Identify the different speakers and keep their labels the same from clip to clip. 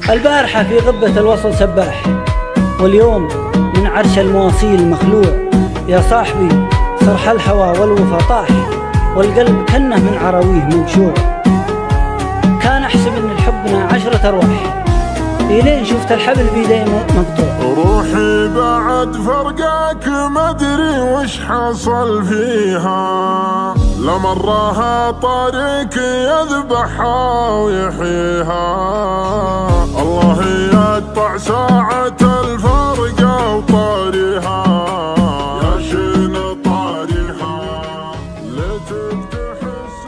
Speaker 1: البارحة في غبة الوصل سباح، واليوم من عرش المواصيل مخلوع. يا صاحبي صرح الهوى والوفا طاح، والقلب كنه من عراويه مبشوع. كان أحسب إن الحبنا 10 أرواح، إلين شفت الحبل بيدي مقطوع.
Speaker 2: روحي بعد فرقاك ما أدري وش حصل فيها، لمراها طريق يذبحها ويحييها. الله يقطع ساعة الفرقة وطاريها، يا شين طاريها ليتك تحس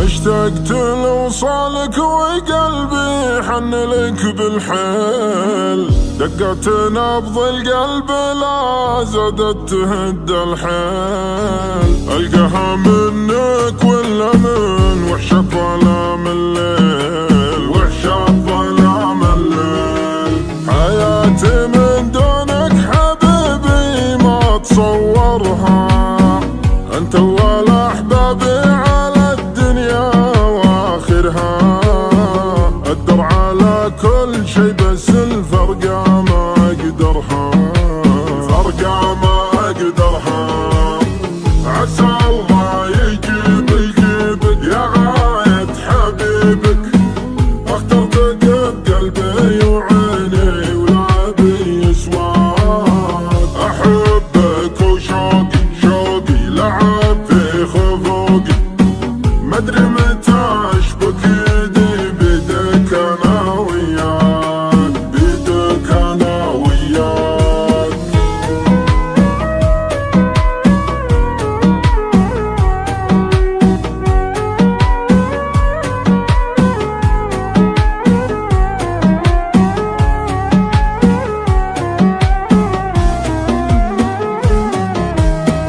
Speaker 2: اشتقت لوصالك وقلبي حن لك بالحيل، دقت نبض القلب لا زادت تهد الحيل. القاها منك ولا من وحشة ظلام الليل، وحشة ظلام الليل. حياتي من دونك حبيبي ما تصورها، انت اول احبابي أقدر على كل شي بس الفرقة ما أقدرها، فرقة ما أقدرها. عسى الله يجيبك يا غاية حبيبك، اخترتك بقلبي وعيني ولا بيسواك. أحبك وشوقي شوقي لعب في خفوقي، مدري متى أشبك يدي بيدك أنا وياك، بيدك أنا وياك.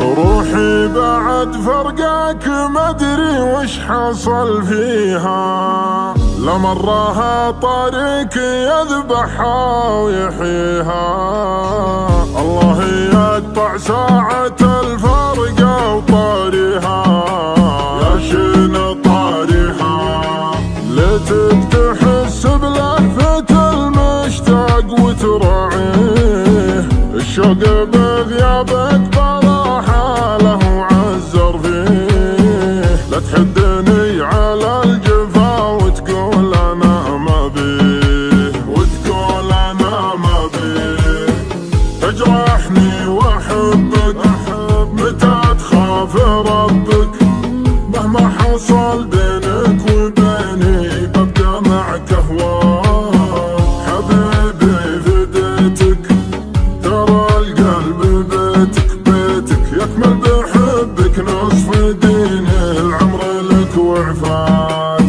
Speaker 2: روحي بعد فرقاك ما أدري وش حصل فيها، لمراها طريق يذبحها ويحييها. الله يقطع ساعة الفرقة وطاريها، يا شين طاريها ليتك تحس بلهفة المشتاق وتراعيه. الشوق بغيابك براحة له عزر فيه، لا تحدني على الجفا وتقول انا ما بيه، وتقول انا ما بيه. تجرحني واحبك متى تخاف ربك، مهما حصل بينك وبيني ببقى معك اهواك. حبيبي فديتك ترى القلب بيتك بيتك، يكمل بحبك نصف ديني. العمر لك وعفاك،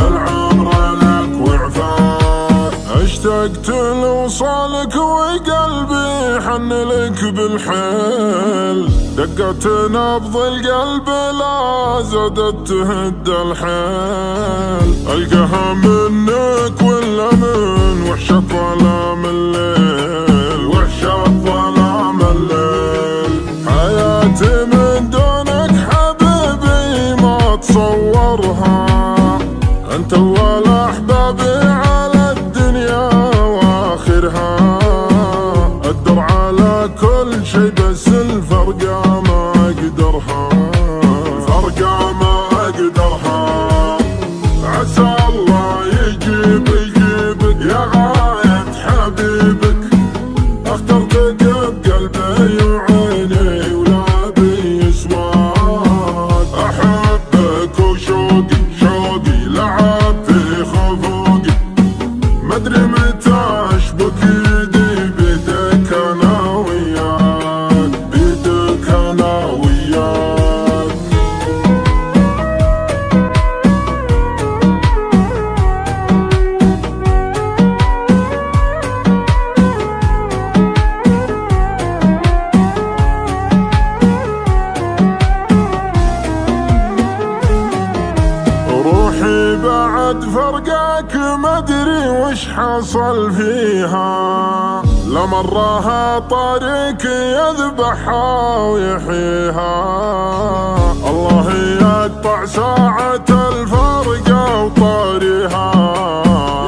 Speaker 2: العمر لك وعفاك. اشتقت لوصالك وقلبي حن لك بالحيل، دقت نبض القلب لا زادت تهد الحيل. القاها منك ولا من وحشة ظلام الليل، وحشة ظلام الليل. حياتي من دونك حبيبي ما تصورها، انت اول احبابي على الدنيا واخرها. اقدر على كل شي بس الفرقة ما اقدرها، فرقة ما اقدرها. عسى الله يجيبك يا غاية حبيبك، اخترتك حصل فيها، لمراها طريق يذبحها ويحييها. الله يقطع ساعة الفرقة وطاريها،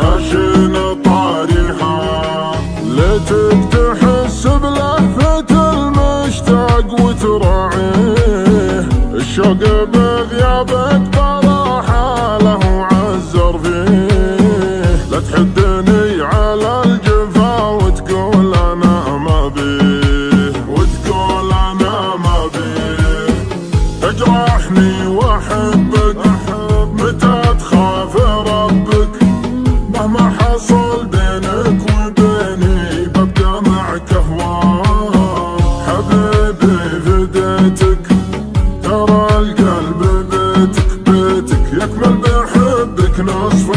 Speaker 2: يا شين طاريها ليتك تحس بلهفة المشتاق وتراعيه. الشوق بغيابك براحة له عزر فيه، لا تحدني على الجفا وتقول انا ما بيه، وتقول انا ما بيه. تجرحني واحبك متى تخاف ربك، مهما حصل بينك وبيني ببقى معك اهواك. حبيبي فديتك ترى القلب بيتك، بيتك يكمل بحبك نصف